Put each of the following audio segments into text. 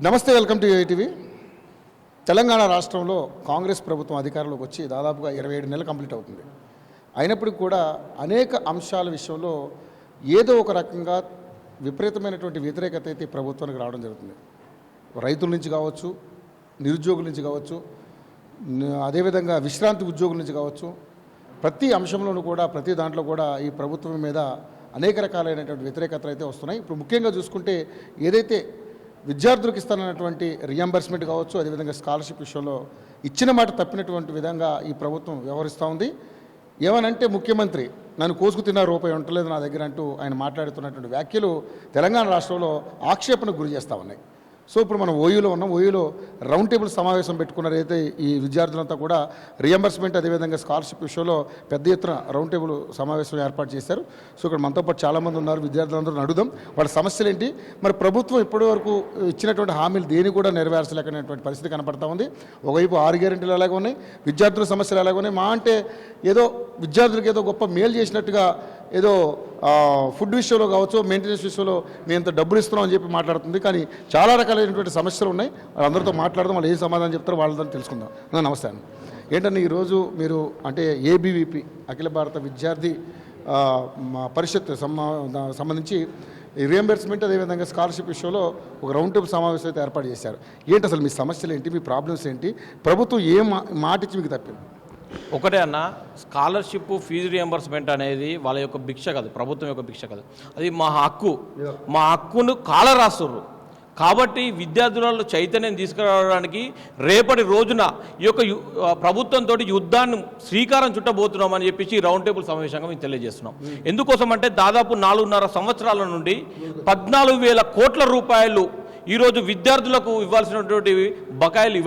నమస్తే, welcome to ATV. Telangana రాష్ట్రంలో కాంగ్రెస్ ప్రభుత్వం అధికారంలోకి వచ్చి దాదాపుగా 27 నెలలు కంప్లీట్ అవుతుంది. అయినప్పటికీ కూడా అనేక అంశాల విషయంలో ఏదో ఒక రకంగా విపరీతమైనటువంటి వ్యతిరేకత అయితే ప్రభుత్వానికి రావడం జరుగుతుంది. రైతుల నుంచి కావచ్చు, నిరుద్యోగుల నుంచి కావచ్చు, అదేవిధంగా విశ్రాంతి ఉద్యోగుల నుంచి కావచ్చు, ప్రతి అంశంలోనూ కూడా ప్రతి దాంట్లో కూడా ఈ ప్రభుత్వం మీద అనేక రకాలైనటువంటి వ్యతిరేకతలు అయితే వస్తున్నాయి. ఇప్పుడు ముఖ్యంగా చూసుకుంటే ఏదైతే విద్యార్థులకు ఇస్తానన్నటువంటి రియంబర్స్మెంట్ కావచ్చు, అదేవిధంగా స్కాలర్షిప్ విషయంలో ఇచ్చిన మాట తప్పినటువంటి విధంగా ఈ ప్రభుత్వం వ్యవహరిస్తూ ఉంది. ఏమనంటే ముఖ్యమంత్రి నన్ను కోసుకు తిన్న రూపాయి ఉండలేదు నా దగ్గర అంటూ ఆయన మాట్లాడుతున్నటువంటి వ్యాఖ్యలు తెలంగాణ రాష్ట్రంలో ఆక్షేపణకు గురి చేస్తూ ఉన్నాయి. సో ఇప్పుడు మనం ఓయూలో ఉన్నాం. ఓయూలో రౌండ్ టేబుల్ సమావేశం పెట్టుకున్నారు. అయితే ఈ విద్యార్థులంతా కూడా రియంబర్స్మెంట్ అదేవిధంగా స్కాలర్షిప్ విషయంలో పెద్ద ఎత్తున రౌండ్ టేబుల్ సమావేశం ఏర్పాటు చేశారు. సో ఇక్కడ మనతో పాటు చాలామంది ఉన్నారు. విద్యార్థులందరూ అడుగుదాం వాళ్ళ సమస్యలు ఏంటి, మరి ప్రభుత్వం ఇప్పటివరకు ఇచ్చినటువంటి హామీలు దేని కూడా నెరవేర్చలేకనేటువంటి పరిస్థితి కనపడతా ఉంది. ఒకవైపు 6 గ్యారెంటీలు ఎలాగ ఉన్నాయి, విద్యార్థుల సమస్యలు ఎలాగ ఉన్నాయి. మా అంటే ఏదో విద్యార్థులకు ఏదో గొప్ప మేలు చేసినట్టుగా ఏదో ఫుడ్ విషయంలో కావచ్చు, మెయింటెనెన్స్ విషయంలో మేము ఇంత డబ్బులు ఇస్తున్నాం అని చెప్పి మాట్లాడుతుంది. కానీ చాలా రకాలైనటువంటి సమస్యలు ఉన్నాయి. వాళ్ళందరితో మాట్లాడదాం, వాళ్ళు ఏ సమాధానం చెప్తారో వాళ్ళతో తెలుసుకుందాం. నమస్తే అండి. ఏంటంటే ఈరోజు మీరు అంటే ఏబీవీపీ అఖిల భారత విద్యార్థి పరిషత్ సంబంధించి రియంబర్స్మెంట్ అదేవిధంగా స్కాలర్షిప్ విషయంలో ఒక రౌండ్ టేబుల్ సమావేశం అయితే ఏర్పాటు చేశారు. ఏంటి అసలు మీ సమస్యలు ఏంటి, మీ ప్రాబ్లమ్స్ ఏంటి, ప్రభుత్వం ఏ మాట ఇచ్చి మీకు తప్పింది? ఒకటే అన్న, స్కాలర్షిప్ ఫీజు రియంబర్స్మెంట్ అనేది వాళ్ళ యొక్క భిక్ష కాదు, ప్రభుత్వం యొక్క భిక్ష కాదు. అది మా హక్కు. మా హక్కును కాలరాస్తుర్రు. కాబట్టి విద్యార్థులలో చైతన్యం తీసుకురావడానికి రేపటి రోజున ఈ యొక్క ప్రభుత్వంతో యుద్ధాన్ని శ్రీకారం చుట్టబోతున్నామని చెప్పేసి రౌండ్ టేబుల్ సమావేశంగా మేము తెలియజేస్తున్నాం. ఎందుకోసం అంటే దాదాపు 4.5 సంవత్సరాల నుండి 14,000 కోట్ల రూపాయలు ఈరోజు విద్యార్థులకు ఇవ్వాల్సినటువంటి బకాయిలు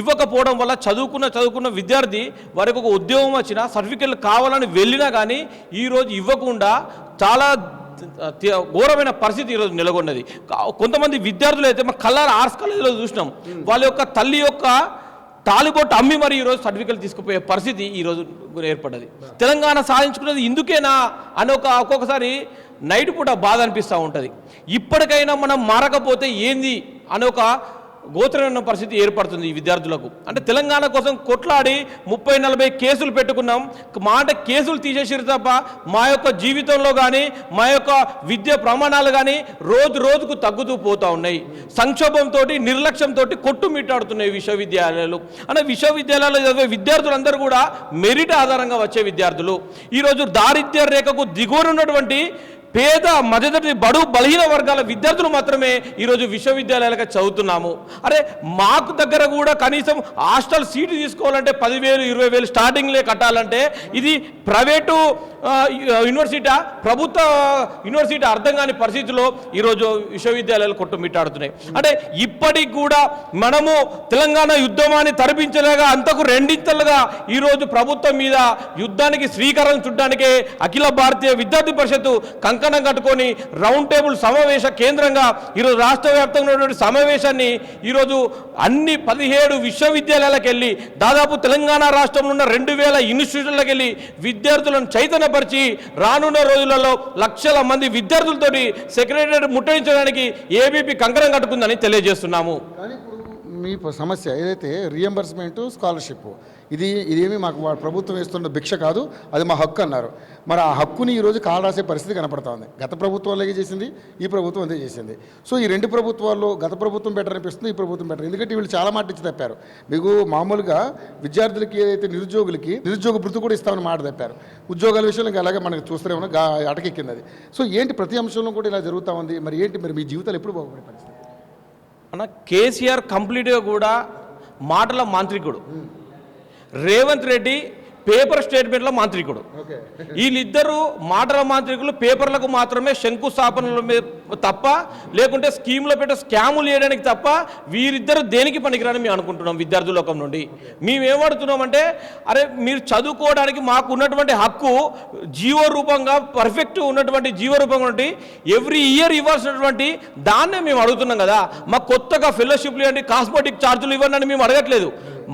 ఇవ్వకపోవడం వల్ల చదువుకున్న విద్యార్థి వారికి ఒక ఉద్యోగం వచ్చినా సర్టిఫికెట్లు కావాలని వెళ్ళినా కానీ ఈరోజు ఇవ్వకుండా చాలా ఘోరమైన పరిస్థితి ఈరోజు నెలకొన్నది. కొంతమంది విద్యార్థులు అయితే మా కల్లార ఆర్ట్స్ కాలేజీలో చూసినాం, వాళ్ళ యొక్క తల్లి యొక్క తాలిబొట్టు అమ్మి మరి ఈరోజు సర్టిఫికెట్లు తీసుకుపోయే పరిస్థితి ఈరోజు ఏర్పడ్డది. తెలంగాణ సాధించుకున్నది ఇందుకేనా అని ఒక్కొక్కసారి నైట్ పూట బాధ అనిపిస్తూ ఉంటుంది. ఇప్పటికైనా మనం మారకపోతే ఏంది అనే ఒక గోచరమైన పరిస్థితి ఏర్పడుతుంది ఈ విద్యార్థులకు. అంటే తెలంగాణ కోసం కొట్లాడి 30-40 కేసులు పెట్టుకున్నాం. మాట కేసులు తీసేసిరు తప్ప మా యొక్క జీవితంలో కానీ మా యొక్క విద్య ప్రమాణాలు కానీ రోజుకు తగ్గుతూ పోతూ ఉన్నాయి. సంక్షోభంతో నిర్లక్ష్యంతో కొట్టుమిట్టాడుతున్నాయి విశ్వవిద్యాలయాలు. అంటే విశ్వవిద్యాలయాల్లో చదివే విద్యార్థులందరూ కూడా మెరిట్ ఆధారంగా వచ్చే విద్యార్థులు. ఈరోజు దారిద్ర్య రేఖకు దిగువనున్నటువంటి పేద మధ్యతరగతి బడు బలహీన వర్గాల విద్యార్థులు మాత్రమే ఈరోజు విశ్వవిద్యాలయాలుగా చదువుతున్నాము. అరే మాకు దగ్గర కూడా కనీసం హాస్టల్ సీటు తీసుకోవాలంటే 10,000, 20,000 స్టార్టింగ్లే కట్టాలంటే ఇది ప్రైవేటు యూనివర్సిటీ ప్రభుత్వ యూనివర్సిటీ అర్థం కాని పరిస్థితిలో ఈరోజు విశ్వవిద్యాలయాలు కొట్టుమిట్టాడుతున్నాయి. అంటే ఇప్పటికి కూడా మనము తెలంగాణ యుద్ధమాన్ని తరిపించలేగా అంతకు రెండింతలుగా ఈరోజు ప్రభుత్వం మీద యుద్ధానికి శ్రీకారం చుట్టడానికే అఖిల భారతీయ విద్యార్థి పరిషత్తు కంకణం కట్టుకొని రౌండ్ టేబుల్ సమావేశ కేంద్రంగా ఈరోజు రాష్ట్ర వ్యాప్తంగా ఉన్నటువంటి సమావేశాన్ని ఈరోజు అన్ని 17 విశ్వవిద్యాలయాలకు వెళ్ళి దాదాపు తెలంగాణ రాష్ట్రంలో ఉన్న 2,000 ఇన్స్టిట్యూట్లకు వెళ్ళి విద్యార్థులను చైతన్యపరిచి రానున్న రోజులలో లక్షల మంది విద్యార్థులతోటి సెక్రటరియట్ ముట్టడించడానికి ఏబీపీ కంకణం కట్టుకుందని తెలియజేస్తున్నాము. కానీ ఇప్పుడు మీ సమస్య ఏదైతే రియంబర్స్మెంట్ స్కాలర్షిప్ ఇదేమి మాకు ప్రభుత్వం వేస్తున్న భిక్ష కాదు, అది మా హక్కు అన్నారు. మరి ఆ హక్కుని ఈరోజు కాలు రాసే పరిస్థితి కనపడతా ఉంది. గత ప్రభుత్వం అలాగే చేసింది, ఈ ప్రభుత్వం అదే చేసింది. సో ఈ 2 ప్రభుత్వాల్లో గత ప్రభుత్వం బెటర్ అనిపిస్తుంది, ఈ ప్రభుత్వం బెటర్. ఎందుకంటే వీళ్ళు చాలా మాట ఇచ్చి తప్పారు. మీకు మామూలుగా విద్యార్థులకి ఏదైతే నిరుద్యోగ భృతి కూడా ఇస్తామని మాట తప్పారు. ఉద్యోగాల విషయంలో ఇంకా అలాగే మనకు చూస్తూనే ఉన్నా అటకెక్కింది అది. సో ఏంటి ప్రతి అంశంలో కూడా ఇలా జరుగుతూ ఉంది. మరి ఏంటి మరి మీ జీవితాలు ఎప్పుడు బాగుపడే పరిస్థితి? అన్న, కేసీఆర్ కంప్లీట్గా కూడా మాటల మాంత్రికుడు, రేవంత్ రెడ్డి పేపర్ స్టేట్మెంట్ల మాంత్రికుడు. వీళ్ళిద్దరూ మాటల మాంత్రికులు. పేపర్లకు మాత్రమే శంకుస్థాపనల తప్ప లేకుంటే స్కీమ్లో పెట్టే స్కాములు చేయడానికి తప్ప వీరిద్దరు దేనికి పనికిరాని మేము అనుకుంటున్నాం. విద్యార్థులోకం నుండి మేమేమడుతున్నామంటే, అరే మీరు చదువుకోవడానికి మాకు ఉన్నటువంటి హక్కు జీవో రూపంగా పర్ఫెక్ట్ ఉన్నటువంటి జీవో రూపంగా ఉండి ఎవ్రీ ఇయర్ ఇవ్వాల్సినటువంటి దాన్నే మేము అడుగుతున్నాం కదా. మాకు కొత్తగా ఫెలోషిప్లు ఇవ్వండి, కాస్మెటిక్ ఛార్జీలు ఇవ్వండి అని మేము అడగట్లేదు.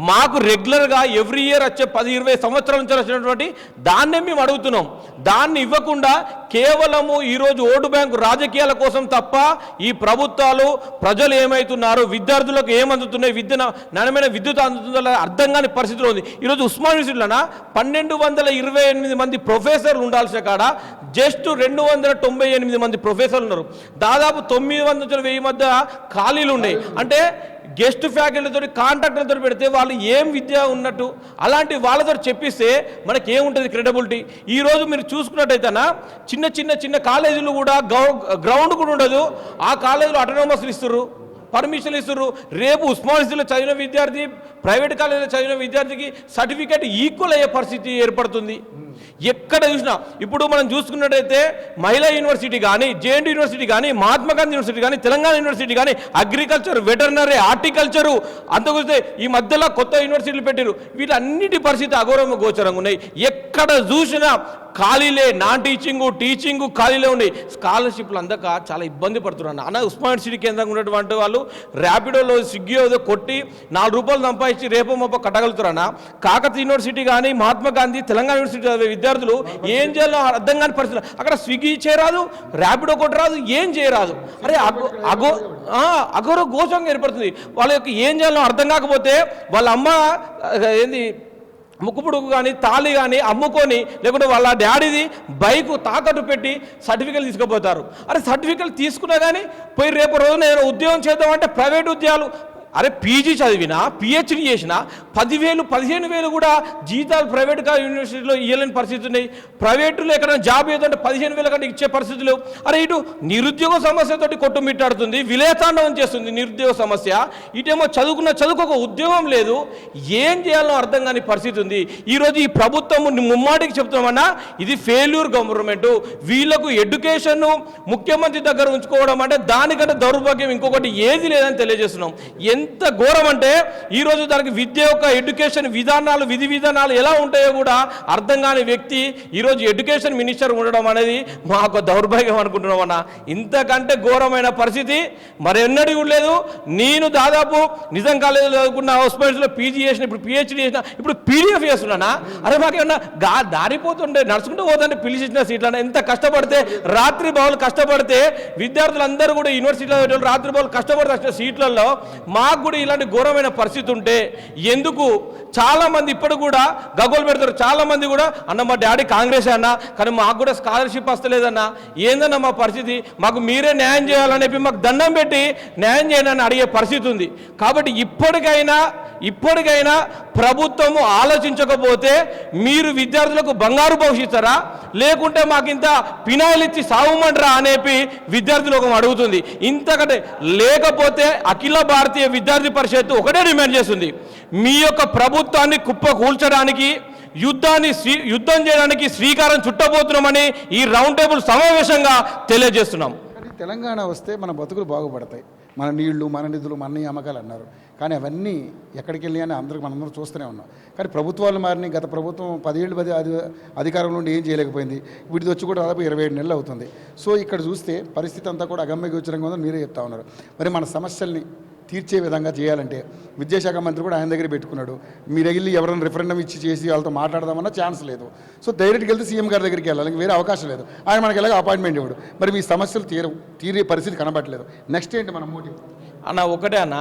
మాకు రెగ్యులర్గా ఎవ్రీ ఇయర్ వచ్చే 10-20 సంవత్సరాల నుంచి వచ్చినటువంటి దాన్నే మేము అడుగుతున్నాం. దాన్ని ఇవ్వకుండా కేవలము ఈరోజు ఓటు బ్యాంకు రాజకీయాల కోసం తప్ప ఈ ప్రభుత్వాలు ప్రజలు ఏమవుతున్నారు, విద్యార్థులకు ఏమందుతున్నాయి, నాణ్యమైన విద్యుత్ అందుతుందో అర్థం కాని పరిస్థితిలో ఉంది. ఈరోజు ఉస్మాన్ యూనివర్సిటీలోన 1228 మంది ప్రొఫెసర్లు ఉండాల్సిన కాడ జస్ట్ 298 మంది ప్రొఫెసర్లు ఉన్నారు. దాదాపు 900 నుంచి 1000 మధ్య ఖాళీలు ఉన్నాయి. అంటే గెస్ట్ ఫ్యాకల్టీతో కాంట్రాక్టర్లతో పెడితే వాళ్ళు ఏం విద్య ఉన్నట్టు, అలాంటి వాళ్ళతో చెప్పిస్తే మనకి ఏముంటుంది క్రెడిబిలిటీ? ఈరోజు మీరు చూసుకున్నట్టయితేనా చిన్న కాలేజీలు కూడా గ్రౌండ్ కూడా ఉండదు. ఆ కాలేజీలో అటానమస్లు ఇస్తుర్రు, పర్మిషన్లు ఇస్తుర్రు. రేపు ఉస్మానియాలో చదివిన విద్యార్థి ప్రైవేట్ కాలేజీలో చదివిన విద్యార్థికి సర్టిఫికేట్ ఈక్వల్ అయ్యే పరిస్థితి ఏర్పడుతుంది. ఎక్కడ చూసినా ఇప్పుడు మనం చూసుకున్నట్టయితే మహిళా యూనివర్సిటీ కానీ, జేఎన్టీ యూనివర్సిటీ కానీ, మహాత్మా గాంధీ యూనివర్సిటీ కానీ, తెలంగాణ యూనివర్సిటీ కానీ, అగ్రికల్చర్, వెటర్నరీ, హార్టికల్చరు, అంతకుస్తే ఈ మధ్యలో కొత్త యూనివర్సిటీలు పెట్టారు. వీటన్నిటి పరిస్థితి అగౌరవ గోచరంగా ఉన్నాయి. ఎక్కడ చూసినా ఖాళీలే, నాన్ టీచింగు ఖాళీలే ఉన్నాయి. స్కాలర్షిప్లు అందక చాలా ఇబ్బంది పడుతున్నారు. అన్న ఉస్మాన్ యూనివర్సిటీ కేంద్రంగా ఉన్నటువంటి వాళ్ళు ర్యాపిడోలో స్విగ్గీ కొట్టి ₹4 సంపాదించి రేపో మొప్ప కట్టగలుగుతారన్న. కాకతీయ యూనివర్సిటీ కానీ, మహాత్మా గాంధీ, తెలంగాణ యూనివర్సిటీ చదివే విద్యార్థులు ఏం చేయాలో అర్థం కాని పరిస్థితి. అక్కడ స్విగ్గీ చేయరాదు, ర్యాపిడో కొట్టరాదు, ఏం చేయరాదు. అరే అగౌరవ గోచరంగా ఏర్పడుతుంది. వాళ్ళ యొక్క ఏం చేయాలో అర్థం కాకపోతే వాళ్ళ అమ్మ ఏంది ముక్కుపుడుకు కానీ తాళి కానీ అమ్ముకొని, లేకుంటే వాళ్ళ డాడీది బైకు తాకట్టు పెట్టి సర్టిఫికెట్లు తీసుకుపోతారు. అరే సర్టిఫికెట్లు తీసుకున్నా కానీ పోయి రేపు రోజున ఏదైనా ఉద్యోగం చేద్దామంటే ప్రైవేట్ ఉద్యోగాలు. అరే పీజీ చదివినా, పిహెచ్డీ చేసినా 10,000-15,000 కూడా జీతాలు ప్రైవేట్ యూనివర్సిటీలో ఇవ్వలేని పరిస్థితి ఉన్నాయి. ప్రైవేటులో ఎక్కడైనా జాబ్ ఏదంటే 15,000 కంటే ఇచ్చే పరిస్థితులు. అరే ఇటు నిరుద్యోగ సమస్యతోటి కొట్టుమిట్టాడుతుంది, విలేతాండవం చేస్తుంది నిరుద్యోగ సమస్య. ఇటేమో చదువుకు ఒక ఉద్యోగం లేదు. ఏం చేయాలో అర్థం కాని పరిస్థితి ఉంది. ఈరోజు ఈ ప్రభుత్వం ముమ్మాటికి చెప్తున్నామన్నా ఇది ఫెయిల్యూర్ గవర్నమెంట్. వీళ్లకు ఎడ్యుకేషన్ ముఖ్యమంత్రి దగ్గర ఉంచుకోవడం అంటే దానికంటే దౌర్భాగ్యం ఇంకొకటి ఏది లేదని తెలియజేస్తున్నాం. ఎంత ఘోరం అంటే ఈరోజు దానికి విద్య యొక్క ఎడ్యుకేషన్ విధానాలు, విధి విధానాలు ఎలా ఉంటాయో కూడా అర్థం కాని వ్యక్తి ఈరోజు ఎడ్యుకేషన్ మినిస్టర్ ఉండడం అనేది మాకు దౌర్భాగ్యం అనుకుంటున్నాం అన్న. ఇంతకంటే ఘోరమైన పరిస్థితి మరెన్నడూ లేదు. నేను దాదాపు నిజాం కాలేజీలో చదువుకున్న ఉస్మానియాలో పీజీ చేసిన, ఇప్పుడు పిహెచ్డీ చేసిన, ఇప్పుడు పీడిఎఫ్ చేస్తున్నానా. అరే మాకేమన్నా దారిపోతుండే నడుచుకుంటూ పోతుంటే పిలిచిన సీట్లన్నా. ఎంత కష్టపడితే రాత్రి బావులు కష్టపడితే విద్యార్థులందరూ కూడా యూనివర్సిటీలో రాత్రి బావులు కష్టపడితే వచ్చిన సీట్లలో మాకు కూడా ఇలాంటి ఘోరమైన పరిస్థితి ఉంటే ఎందుకు? చాలా మంది ఇప్పుడు కూడా గగ్గోలు పెడతారు. చాలా మంది కూడా అన్న మా డాడీ కాంగ్రెస్ అన్న, కానీ మాకు కూడా స్కాలర్షిప్ వస్తలేదన్న, ఏందన్న మా పరిస్థితి, మాకు మీరే న్యాయం చేయాలని చెప్పి మాకు దండం పెట్టి న్యాయం చేయాలని అడిగే పరిస్థితి ఉంది. కాబట్టి ఇప్పటికైనా ప్రభుత్వము ఆలోచించకపోతే మీరు విద్యార్థులకు బంగారు భవిష్యత్తరా, లేకుంటే మాకింత పినాయిలు ఇచ్చి సాగుమంటరా అనేపి విద్యార్థులకు అడుగుతుంది. ఇంతకంటే లేకపోతే అఖిల భారతీయ విద్యార్థి పరిషత్తు ఒకటే డిమాండ్ చేస్తుంది, మీ యొక్క ప్రభుత్వాన్ని కుప్ప కూల్చడానికి, యుద్ధం చేయడానికి శ్రీకారం చుట్టబోతున్నామని ఈ రౌండ్ టేబుల్ సమావేశంగా తెలియజేస్తున్నాం. తెలంగాణ వస్తే మన బతుకులు బాగుపడతాయి, మన నీళ్లు, మన నిధులు, మన అమ్మకాలు అన్నారు. కానీ అవన్నీ ఎక్కడికి వెళ్ళి అని మనందరూ చూస్తూనే ఉన్నాం. కానీ ప్రభుత్వాలు మారినాయి. గత ప్రభుత్వం 10 ఏళ్ళు అధికారంలో ఉండి ఏం చేయలేకపోయింది. వీటిది వచ్చి కూడా దాదాపు 27 నెలలు అవుతుంది. సో ఇక్కడ చూస్తే పరిస్థితి అంతా కూడా అగమ్యగోచరంగా ఉందని మీరే చెప్తా ఉన్నారు. మరి మన సమస్యల్ని తీర్చే విధంగా చేయాలంటే విద్యాశాఖ మంత్రి కూడా ఆయన దగ్గర పెట్టుకున్నాడు. మీరు వెళ్ళి ఎవరైనా రిఫరెండం ఇచ్చి చేసి వాళ్ళతో మాట్లాడదామన్నా ఛాన్స్ లేదు. సో డైరెక్ట్గా వెళ్తే సీఎం గారి దగ్గరికి వెళ్ళాలి, వేరే అవకాశం లేదు. ఆయన మనకి ఎలాగో అపాయింట్మెంట్ ఇవ్వడు. మరి మీ సమస్యలు తీరే పరిస్థితి కనబట్టలేదు. నెక్స్ట్ ఏంటి మన మోటివ్ అన్న? ఒకటే అన్న,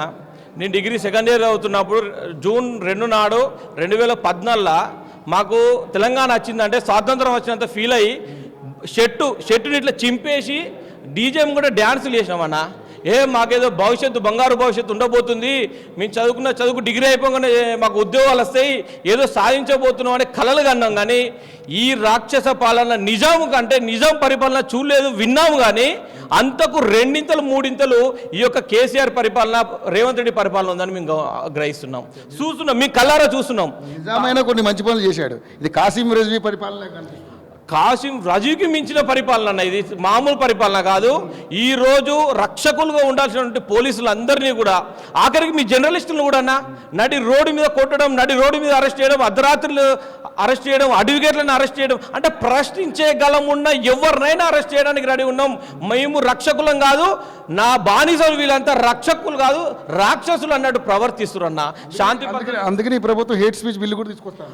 నేను డిగ్రీ సెకండ్ ఇయర్ అవుతున్నప్పుడు జూన్ 2 నాడు 2014 మాకు తెలంగాణ వచ్చిందంటే స్వాతంత్రం వచ్చినంత ఫీల్ అయ్యి షర్టుని ఇట్లా చింపేసి డీజేం కూడా డ్యాన్సులు చేసినామన్న. మాకేదో భవిష్యత్తు, బంగారు భవిష్యత్తు ఉండబోతుంది, మేము చదువుకు డిగ్రీ అయిపోగానే మాకు ఉద్యోగాలు వస్తాయి, ఏదో సాధించబోతున్నాం అనే కలలు కన్నాం. కానీ ఈ రాక్షస పాలన నిజాం పరిపాలన చూడలేదు, విన్నాము. కానీ అంతకు 2-3 ఈ యొక్క కేసీఆర్ పరిపాలన, రేవంత్ రెడ్డి పరిపాలన ఉందని మేము గ్రహిస్తున్నాం, చూస్తున్నాం, మీ కళ్ళారా చూస్తున్నాం. నిజామైన కొన్ని మంచి పనులు చేశాడు. ఇది కాసిం రిజ్వీ పరిపాలన కాసిం రజీకి మించిన పరిపాలన ఇది, మామూలు పరిపాలన కాదు. ఈరోజు రక్షకులుగా ఉండాల్సినటువంటి పోలీసులందరినీ కూడా, ఆఖరికి మీ జర్నలిస్టులను కూడా నడి రోడ్డు మీద కొట్టడం, నడి రోడ్డు మీద అరెస్ట్ చేయడం, అర్ధరాత్రులు అరెస్ట్ చేయడం, అడ్వకేట్లను అరెస్ట్ చేయడం, అంటే ప్రశ్నించే గలం ఉన్న ఎవరినైనా అరెస్ట్ చేయడానికి రెడీ ఉన్నాం. మేము రక్షకులం కాదు, నా బానిసలు వీళ్ళంతా రక్షకులు కాదు, రాక్షసులు అన్నట్టు ప్రవర్తిస్తున్నా. శాంతి అందుకని ఈ ప్రభుత్వం హేట్ స్పీచ్ బిల్లు కూడా తీసుకొస్తాం,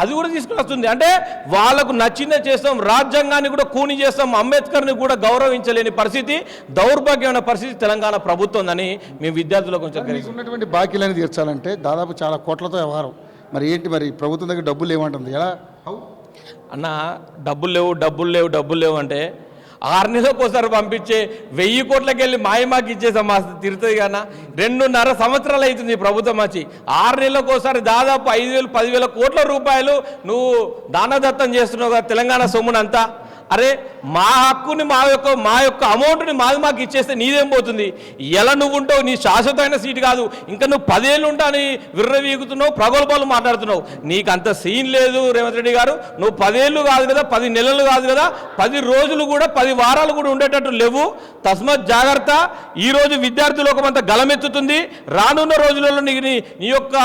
అది కూడా తీసుకొస్తుంది. అంటే వాళ్ళకు నచ్చిందే చేస్తాం, రాజ్యాంగాన్ని కూడా కూని చేస్తాం, అంబేద్కర్ని కూడా గౌరవించలేని పరిస్థితి, దౌర్భాగ్యమైన పరిస్థితి తెలంగాణ ప్రభుత్వం అని మేము విద్యార్థులకు కొంచెం ఉన్నటువంటి బాకీలను తీర్చాలంటే దాదాపు చాలా కోట్లతో వ్యవహారం. మరి ఏంటి, మరి ప్రభుత్వం దగ్గర డబ్బులు ఏమంటుంది, ఎలా అన్న? డబ్బులు లేవు అంటే 6 నెలలకు ఒకసారి పంపించే 1000 కోట్లకి వెళ్ళి మాయమాకి ఇచ్చేసాం, మా తిరుతుంది కన్నా 2.5 సంవత్సరాలు అవుతుంది ప్రభుత్వం వచ్చి. 6 నెలలకు ఒకసారి దాదాపు 5,000-10,000 కోట్ల రూపాయలు నువ్వు దానదత్తం చేస్తున్నావు కదా తెలంగాణ సొమ్మునంతా. అరే మా హక్కుని మా యొక్క అమౌంట్ని మాకు ఇచ్చేస్తే నీదేం పోతుంది? ఎలా నువ్వు ఉంటావు? నీ శాశ్వతమైన సీటు కాదు, ఇంకా నువ్వు 10 ఏళ్ళు ఉంటా అని విర్రవీగుతున్నావు, ప్రగల్భాలు మాట్లాడుతున్నావు. నీకు అంత సీన్ లేదు రేవంత్ రెడ్డి గారు. నువ్వు 10 ఏళ్ళు కాదు కదా, 10 నెలలు కాదు కదా, 10 రోజులు కూడా 10 వారాలు కూడా ఉండేటట్టు లేవు. తస్మత్ జాగ్రత్త. ఈరోజు విద్యార్థి లోకం అంతా గలమెత్తుతుంది. రానున్న రోజులలో నీ యొక్క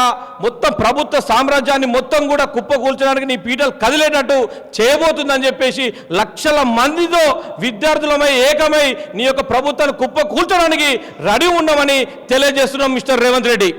మొత్తం ప్రభుత్వ సామ్రాజ్యాన్ని మొత్తం కూడా కుప్పకూల్చడానికి నీ పీటలు కదిలేటట్టు చేయబోతుందని చెప్పేసి లక్షల మందితో విద్యార్థులమై ఏకమై నీ యొక్క ప్రభుత్వాన్ని కుప్ప కూల్చడానికి రెడీ ఉండమని తెలియజేస్తున్నాం మిస్టర్ రేవంత్ రెడ్డి.